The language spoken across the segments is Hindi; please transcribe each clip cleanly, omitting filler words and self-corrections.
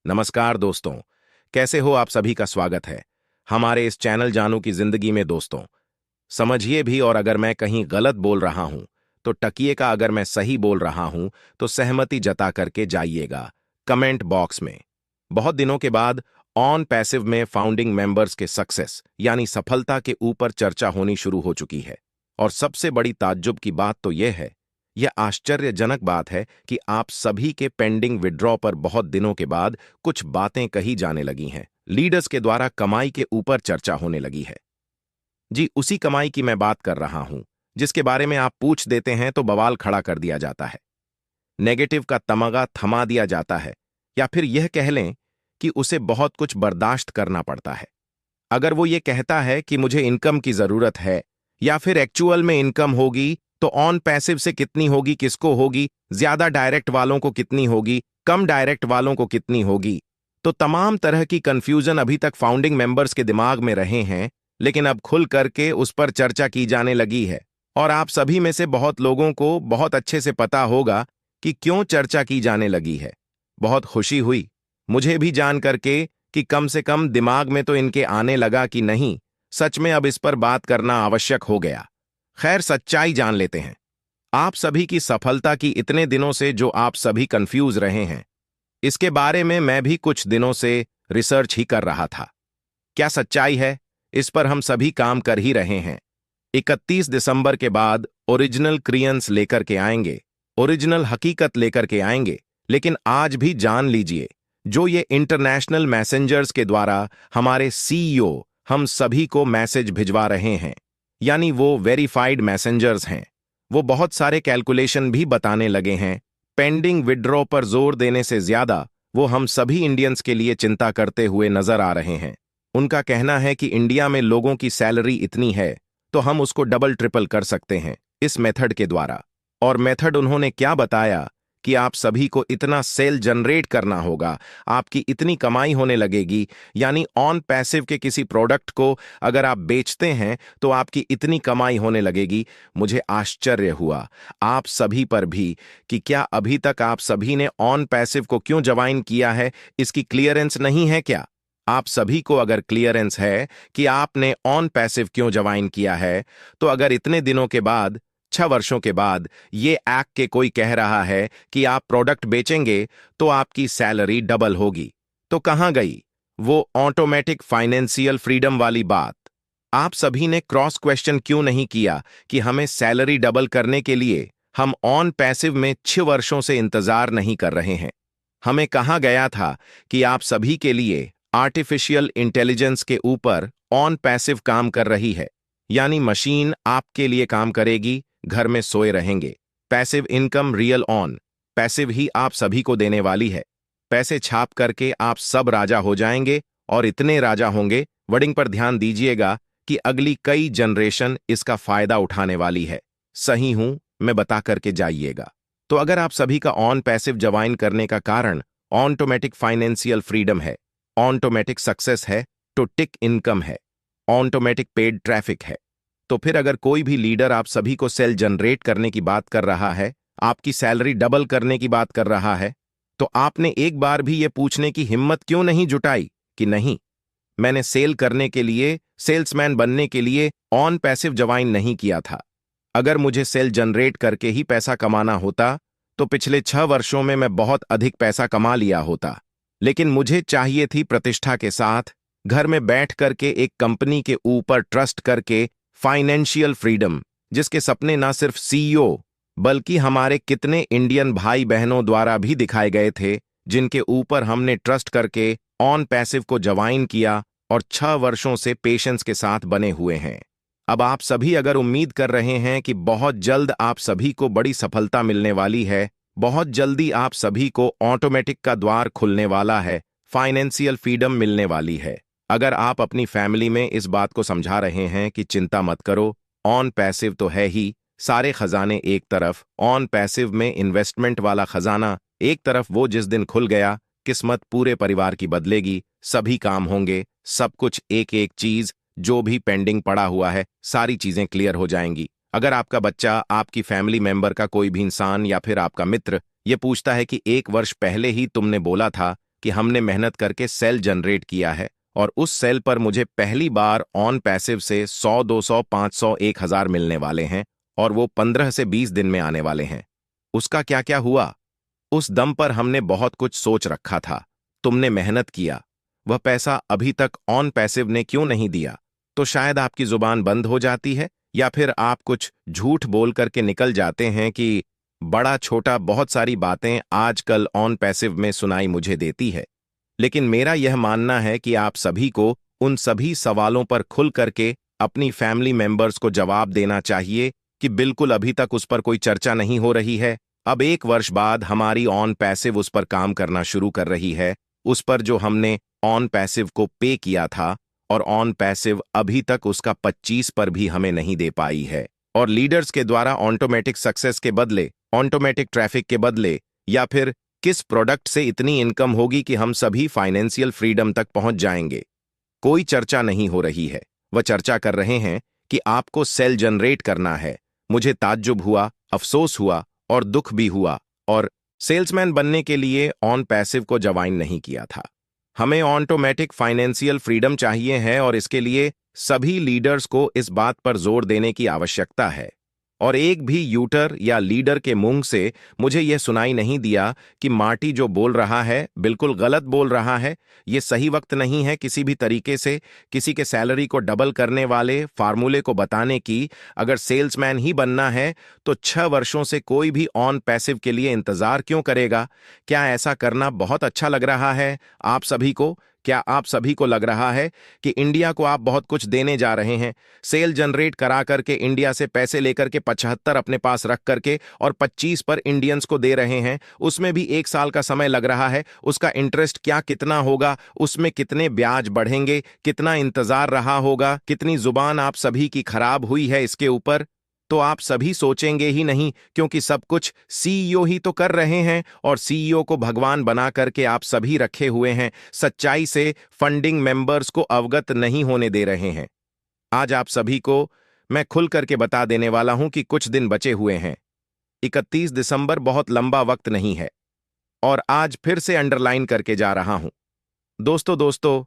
नमस्कार दोस्तों, कैसे हो आप सभी का स्वागत है हमारे इस चैनल जानू की जिंदगी में। दोस्तों, समझिए भी, और अगर मैं कहीं गलत बोल रहा हूं तो टकिएगा, अगर मैं सही बोल रहा हूं तो सहमति जता करके जाइएगा कमेंट बॉक्स में। बहुत दिनों के बाद ऑन पैसिव में फाउंडिंग मेंबर्स के सक्सेस यानी सफलता के ऊपर चर्चा होनी शुरू हो चुकी है। और सबसे बड़ी ताज्जुब की बात तो यह है, यह आश्चर्यजनक बात है कि आप सभी के पेंडिंग विड्रॉ पर बहुत दिनों के बाद कुछ बातें कही जाने लगी हैं। लीडर्स के द्वारा कमाई के ऊपर चर्चा होने लगी है। जी, उसी कमाई की मैं बात कर रहा हूं जिसके बारे में आप पूछ देते हैं तो बवाल खड़ा कर दिया जाता है, नेगेटिव का तमगा थमा दिया जाता है, या फिर यह कह लें कि उसे बहुत कुछ बर्दाश्त करना पड़ता है। अगर वो ये कहता है कि मुझे इनकम की जरूरत है, या फिर एक्चुअल में इनकम होगी तो ऑन पैसिव से कितनी होगी, किसको होगी, ज्यादा डायरेक्ट वालों को कितनी होगी, कम डायरेक्ट वालों को कितनी होगी, तो तमाम तरह की कंफ्यूजन अभी तक फाउंडिंग मेंबर्स के दिमाग में रहे हैं, लेकिन अब खुल करके उस पर चर्चा की जाने लगी है। और आप सभी में से बहुत लोगों को बहुत अच्छे से पता होगा कि क्यों चर्चा की जाने लगी है। बहुत खुशी हुई मुझे भी जान करके कि कम से कम दिमाग में तो इनके आने लगा कि नहीं, सच में अब इस पर बात करना आवश्यक हो गया। खैर, सच्चाई जान लेते हैं। आप सभी की सफलता की इतने दिनों से जो आप सभी कंफ्यूज रहे हैं, इसके बारे में मैं भी कुछ दिनों से रिसर्च ही कर रहा था। क्या सच्चाई है, इस पर हम सभी काम कर ही रहे हैं। 31 दिसंबर के बाद ओरिजिनल क्रियंस लेकर के आएंगे, ओरिजिनल हकीकत लेकर के आएंगे। लेकिन आज भी जान लीजिए, जो ये इंटरनेशनल मैसेंजर्स के द्वारा हमारे सीईओ हम सभी को मैसेज भिजवा रहे हैं, यानी वो वेरीफाइड मैसेंजर्स हैं, वो बहुत सारे कैलकुलेशन भी बताने लगे हैं। पेंडिंग विड्रॉ पर जोर देने से ज्यादा वो हम सभी इंडियंस के लिए चिंता करते हुए नजर आ रहे हैं। उनका कहना है कि इंडिया में लोगों की सैलरी इतनी है तो हम उसको डबल ट्रिपल कर सकते हैं इस मेथड के द्वारा। और मेथड उन्होंने क्या बताया कि आप सभी को इतना सेल जनरेट करना होगा, आपकी इतनी कमाई होने लगेगी, यानी ऑन पैसिव के किसी प्रोडक्ट को अगर आप बेचते हैं तो आपकी इतनी कमाई होने लगेगी। मुझे आश्चर्य हुआ आप सभी पर भी कि क्या अभी तक आप सभी ने ऑन पैसिव को क्यों ज्वाइन किया है, इसकी क्लियरेंस नहीं है क्या? आप सभी को अगर क्लियरेंस है कि आपने ऑन पैसिव क्यों ज्वाइन किया है, तो अगर इतने दिनों के बाद 6 वर्षों के बाद ये एक्ट के कोई कह रहा है कि आप प्रोडक्ट बेचेंगे तो आपकी सैलरी डबल होगी, तो कहां गई वो ऑटोमेटिक फाइनेंशियल फ्रीडम वाली बात? आप सभी ने क्रॉस क्वेश्चन क्यों नहीं किया कि हमें सैलरी डबल करने के लिए हम ऑन पैसिव में 6 वर्षों से इंतजार नहीं कर रहे हैं? हमें कहा गया था कि आप सभी के लिए आर्टिफिशियल इंटेलिजेंस के ऊपर ऑन पैसिव काम कर रही है, यानी मशीन आपके लिए काम करेगी, घर में सोए रहेंगे। Passive income real on passive ही आप सभी को देने वाली है। पैसे छाप करके आप सब राजा हो जाएंगे, और इतने राजा होंगे, वर्डिंग पर ध्यान दीजिएगा, कि अगली कई जनरेशन इसका फायदा उठाने वाली है। सही हूं मैं, बता करके जाइएगा। तो अगर आप सभी का ऑन पैसिव ज्वाइन करने का कारण ऑटोमेटिक फाइनेंशियल फ्रीडम है, ऑटोमेटिक सक्सेस है, तो टिक इनकम है, ऑटोमेटिक पेड ट्रैफिक है, तो फिर अगर कोई भी लीडर आप सभी को सेल जनरेट करने की बात कर रहा है, आपकी सैलरी डबल करने की बात कर रहा है, तो आपने एक बार भी यह पूछने की हिम्मत क्यों नहीं जुटाई कि नहीं, मैंने सेल करने के लिए, सेल्समैन बनने के लिए ऑन पैसिव ज्वाइन नहीं किया था। अगर मुझे सेल जनरेट करके ही पैसा कमाना होता तो पिछले 6 वर्षों में मैं बहुत अधिक पैसा कमा लिया होता। लेकिन मुझे चाहिए थी प्रतिष्ठा के साथ, घर में बैठ करके एक कंपनी के ऊपर ट्रस्ट करके फाइनेंशियल फ्रीडम, जिसके सपने ना सिर्फ सीईओ बल्कि हमारे कितने इंडियन भाई बहनों द्वारा भी दिखाए गए थे, जिनके ऊपर हमने ट्रस्ट करके ऑन पैसिव को ज्वाइन किया और 6 वर्षों से पेशेंस के साथ बने हुए हैं। अब आप सभी अगर उम्मीद कर रहे हैं कि बहुत जल्द आप सभी को बड़ी सफलता मिलने वाली है, बहुत जल्दी आप सभी को ऑटोमेटिक का द्वार खुलने वाला है, फाइनेंशियल फ्रीडम मिलने वाली है, अगर आप अपनी फैमिली में इस बात को समझा रहे हैं कि चिंता मत करो, ऑन पैसिव तो है ही, सारे खजाने एक तरफ, ऑन पैसिव में इन्वेस्टमेंट वाला खजाना एक तरफ, वो जिस दिन खुल गया किस्मत पूरे परिवार की बदलेगी, सभी काम होंगे, सब कुछ, एक एक चीज जो भी पेंडिंग पड़ा हुआ है, सारी चीजें क्लियर हो जाएंगी। अगर आपका बच्चा, आपकी फैमिली मेंबर का कोई भी इंसान या फिर आपका मित्र ये पूछता है कि 1 वर्ष पहले ही तुमने बोला था कि हमने मेहनत करके सेल जनरेट किया है और उस सेल पर मुझे पहली बार ऑन पैसिव से 100, 200, 500, 1000 मिलने वाले हैं और वो 15 से 20 दिन में आने वाले हैं। उसका क्या क्या हुआ? उस दम पर हमने बहुत कुछ सोच रखा था, तुमने मेहनत किया, वह पैसा अभी तक ऑन पैसिव ने क्यों नहीं दिया? तो शायद आपकी जुबान बंद हो जाती है या फिर आप कुछ झूठ बोल करके निकल जाते हैं कि बड़ा छोटा बहुत सारी बातें आजकल ऑन पैसिव में सुनाई मुझे देती है। लेकिन मेरा यह मानना है कि आप सभी को उन सभी सवालों पर खुल करके अपनी फैमिली मेंबर्स को जवाब देना चाहिए कि बिल्कुल अभी तक उस पर कोई चर्चा नहीं हो रही है। अब 1 वर्ष बाद हमारी ऑन पैसिव उस पर काम करना शुरू कर रही है, उस पर जो हमने ऑन पैसिव को पे किया था, और ऑन पैसिव अभी तक उसका 25 पर भी हमें नहीं दे पाई है। और लीडर्स के द्वारा ऑटोमेटिक सक्सेस के बदले, ऑटोमेटिक ट्रैफिक के बदले, या फिर किस प्रोडक्ट से इतनी इनकम होगी कि हम सभी फाइनेंशियल फ्रीडम तक पहुंच जाएंगे, कोई चर्चा नहीं हो रही है। वह चर्चा कर रहे हैं कि आपको सेल जनरेट करना है। मुझे ताज्जुब हुआ, अफसोस हुआ और दुख भी हुआ, और सेल्समैन बनने के लिए ऑन पैसिव को ज्वाइन नहीं किया था। हमें ऑटोमेटिक फाइनेंशियल फ्रीडम चाहिए है और इसके लिए सभी लीडर्स को इस बात पर जोर देने की आवश्यकता है। और एक भी यूटर या लीडर के मुंह से मुझे यह सुनाई नहीं दिया कि मार्टी जो बोल रहा है बिल्कुल गलत बोल रहा है, ये सही वक्त नहीं है किसी भी तरीके से किसी के सैलरी को डबल करने वाले फार्मूले को बताने की। अगर सेल्समैन ही बनना है तो 6 वर्षों से कोई भी ऑन पैसिव के लिए इंतजार क्यों करेगा? क्या ऐसा करना बहुत अच्छा लग रहा है आप सभी को? क्या आप सभी को लग रहा है कि इंडिया को आप बहुत कुछ देने जा रहे हैं? सेल जनरेट करा करके इंडिया से पैसे लेकर के 75 अपने पास रख करके और 25 पर इंडियंस को दे रहे हैं। उसमें भी 1 साल का समय लग रहा है। उसका इंटरेस्ट क्या कितना होगा, उसमें कितने ब्याज बढ़ेंगे, कितना इंतजार रहा होगा, कितनी जुबान आप सभी की खराब हुई है इसके ऊपर, तो आप सभी सोचेंगे ही नहीं, क्योंकि सब कुछ सीईओ ही तो कर रहे हैं और सीईओ को भगवान बना करके आप सभी रखे हुए हैं। सच्चाई से फंडिंग मेंबर्स को अवगत नहीं होने दे रहे हैं। आज आप सभी को मैं खुल करके बता देने वाला हूं कि कुछ दिन बचे हुए हैं। 31 दिसंबर बहुत लंबा वक्त नहीं है और आज फिर से अंडरलाइन करके जा रहा हूं दोस्तों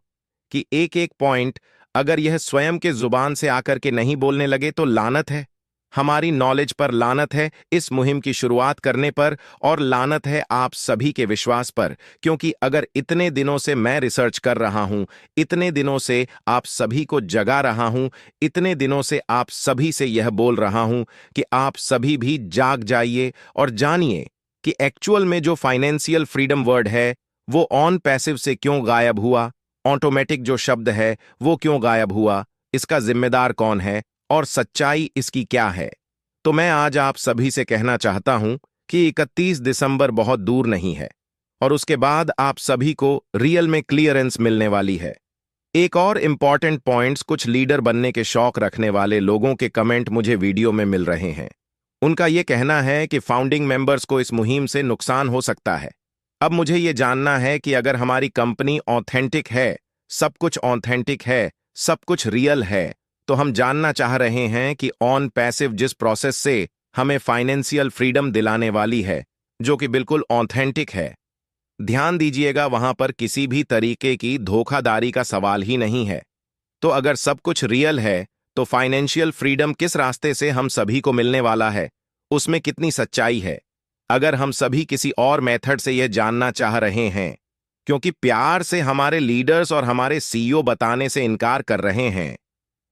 कि एक एक पॉइंट अगर यह स्वयं के जुबान से आकर के नहीं बोलने लगे तो लानत है। हमारी नॉलेज पर लानत है इस मुहिम की शुरुआत करने पर, और लानत है आप सभी के विश्वास पर, क्योंकि अगर इतने दिनों से मैं रिसर्च कर रहा हूं, इतने दिनों से आप सभी को जगा रहा हूं, इतने दिनों से आप सभी से यह बोल रहा हूं कि आप सभी भी जाग जाइए और जानिए कि एक्चुअल में जो फाइनेंशियल फ्रीडम वर्ड है वो ऑन पैसिव से क्यों गायब हुआ, ऑटोमेटिक जो शब्द है वो क्यों गायब हुआ, इसका जिम्मेदार कौन है और सच्चाई इसकी क्या है। तो मैं आज आप सभी से कहना चाहता हूं कि 31 दिसंबर बहुत दूर नहीं है और उसके बाद आप सभी को रियल में क्लियरेंस मिलने वाली है। एक और इंपॉर्टेंट पॉइंट्स कुछ लीडर बनने के शौक रखने वाले लोगों के कमेंट मुझे वीडियो में मिल रहे हैं। उनका यह कहना है कि फाउंडिंग मेंबर्स को इस मुहिम से नुकसान हो सकता है। अब मुझे यह जानना है कि अगर हमारी कंपनी ऑथेंटिक है, सब कुछ ऑथेंटिक है, सब कुछ रियल है, तो हम जानना चाह रहे हैं कि ऑन पैसिव जिस प्रोसेस से हमें फाइनेंशियल फ्रीडम दिलाने वाली है, जो कि बिल्कुल ऑथेंटिक है, ध्यान दीजिएगा वहां पर किसी भी तरीके की धोखाधड़ी का सवाल ही नहीं है। तो अगर सब कुछ रियल है तो फाइनेंशियल फ्रीडम किस रास्ते से हम सभी को मिलने वाला है, उसमें कितनी सच्चाई है? अगर हम सभी किसी और मेथड से यह जानना चाह रहे हैं, क्योंकि प्यार से हमारे लीडर्स और हमारे सीईओ बताने से इनकार कर रहे हैं,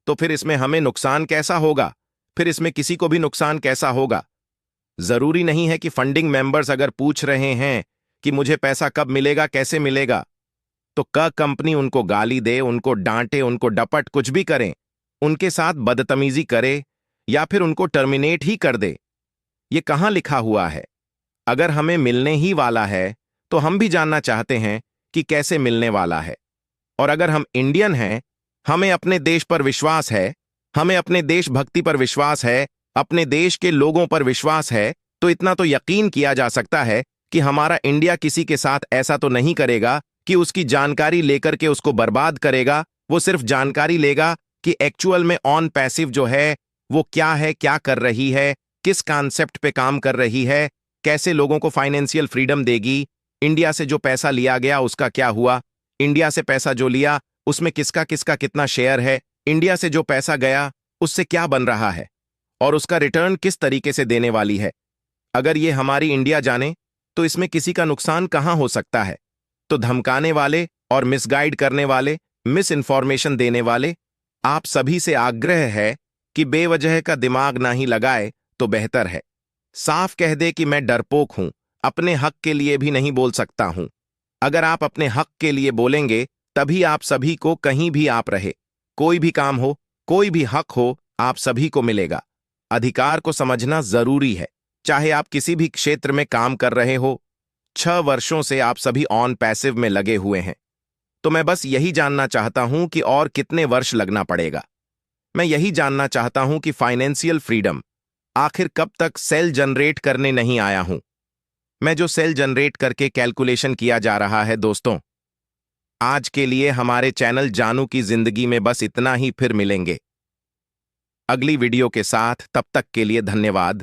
तो फिर इसमें हमें नुकसान कैसा होगा? फिर इसमें किसी को भी नुकसान कैसा होगा? जरूरी नहीं है कि फंडिंग मेंबर्स अगर पूछ रहे हैं कि मुझे पैसा कब मिलेगा, कैसे मिलेगा, तो कंपनी उनको गाली दे, उनको डांटे, उनको डपट कुछ भी करें, उनके साथ बदतमीजी करे या फिर उनको टर्मिनेट ही कर दे। ये कहां लिखा हुआ है? अगर हमें मिलने ही वाला है तो हम भी जानना चाहते हैं कि कैसे मिलने वाला है। और अगर हम इंडियन हैं, हमें अपने देश पर विश्वास है, हमें अपने देशभक्ति पर विश्वास है, अपने देश के लोगों पर विश्वास है, तो इतना तो यकीन किया जा सकता है कि हमारा इंडिया किसी के साथ ऐसा तो नहीं करेगा कि उसकी जानकारी लेकर के उसको बर्बाद करेगा। वो सिर्फ जानकारी लेगा कि एक्चुअल में ऑन पैसिव जो है वो क्या है, क्या कर रही है, किस कॉन्सेप्ट पे काम कर रही है, कैसे लोगों को फाइनेंशियल फ्रीडम देगी, इंडिया से जो पैसा लिया गया उसका क्या हुआ, इंडिया से पैसा जो लिया उसमें किसका किसका कितना शेयर है, इंडिया से जो पैसा गया उससे क्या बन रहा है और उसका रिटर्न किस तरीके से देने वाली है। अगर ये हमारी इंडिया जाने तो इसमें किसी का नुकसान कहां हो सकता है। तो धमकाने वाले और मिसगाइड करने वाले, मिस इन्फॉर्मेशन देने वाले, आप सभी से आग्रह है कि बेवजह का दिमाग ना ही लगाए तो बेहतर है। साफ कह दे कि मैं डरपोक हूं, अपने हक के लिए भी नहीं बोल सकता हूं। अगर आप अपने हक के लिए बोलेंगे तभी आप सभी को कहीं भी आप रहे, कोई भी काम हो, कोई भी हक हो, आप सभी को मिलेगा। अधिकार को समझना जरूरी है, चाहे आप किसी भी क्षेत्र में काम कर रहे हो। 6 वर्षों से आप सभी ऑन पैसिव में लगे हुए हैं, तो मैं बस यही जानना चाहता हूं कि और कितने वर्ष लगना पड़ेगा। मैं यही जानना चाहता हूं कि फाइनेंशियल फ्रीडम आखिर कब तक सेल जनरेट करने नहीं आया हूं। मैं जो सेल जनरेट करके कैलकुलेशन किया जा रहा है दोस्तों। आज के लिए हमारे चैनल जानू की जिंदगी में बस इतना ही, फिर मिलेंगे अगली वीडियो के साथ। तब तक के लिए धन्यवाद।